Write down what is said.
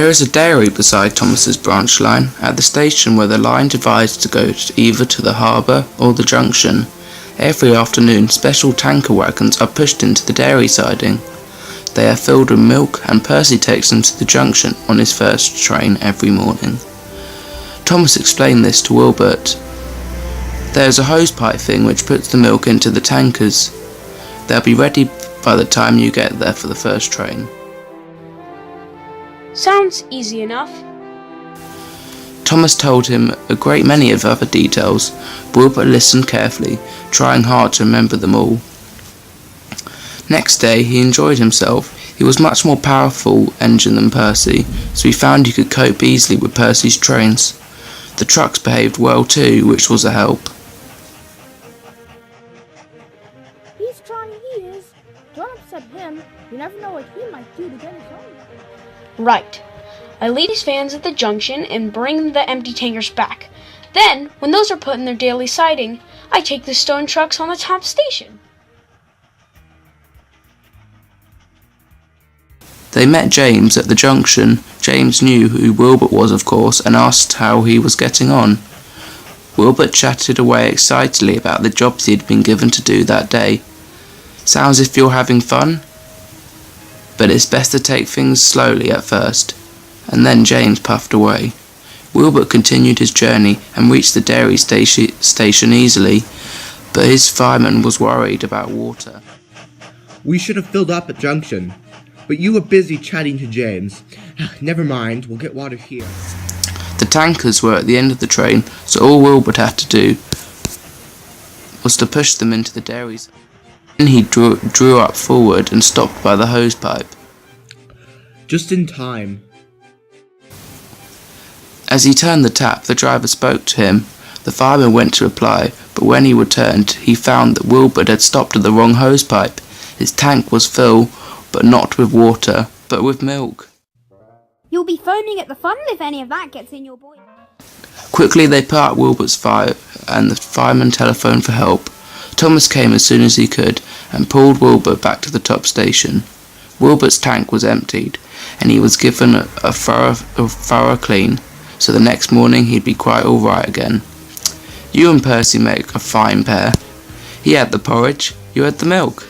There is a dairy beside Thomas's branch line, at the station where the line divides to go either to the harbour or the junction. Every afternoon, special tanker wagons are pushed into the dairy siding. They are filled with milk, and Percy takes them to the junction on his first train every morning. Thomas explained this to Wilbert. There is a hosepipe thing which puts the milk into the tankers. They'll be ready by the time you get there for the first train. Sounds easy enough. Thomas told him a great many of other details. Wilbert listened carefully, trying hard to remember them all. Next day he enjoyed himself. He was much more powerful engine than Percy, so he found he could cope easily with Percy's trains. The trucks behaved well too, which was a help. He's trying, he is. Don't upset him. You never know what he might do to get his own. Right. I leave these fans at the junction and bring the empty tankers back. Then, when those are put in their daily siding, I take the stone trucks on the top station. They met James at the junction. James knew who Wilbert was, of course, and asked how he was getting on. Wilbert chatted away excitedly about the jobs he had been given to do that day. Sounds as if you're having fun? But it's best to take things slowly at first. And then James puffed away. Wilbert continued his journey and reached the dairy station easily, but his fireman was worried about water. We should have filled up at junction, but you were busy chatting to James. Never mind, we'll get water here. The tankers were at the end of the train, so all Wilbert had to do was to push them into the dairies. Then he drew up forward and stopped by the hosepipe. Just in time. As he turned the tap, the driver spoke to him. The fireman went to reply, but when he returned, he found that Wilbert had stopped at the wrong hosepipe. His tank was full, but not with water, but with milk. You'll be foaming at the funnel if any of that gets in your boiler. Quickly they put out Wilbert's fire, and the fireman telephoned for help. Thomas came as soon as he could, and pulled Wilbert back to the top station. Wilbert's tank was emptied, and he was given a thorough clean, so the next morning he'd be quite all right again. You and Percy make a fine pair. He had the porridge, you had the milk.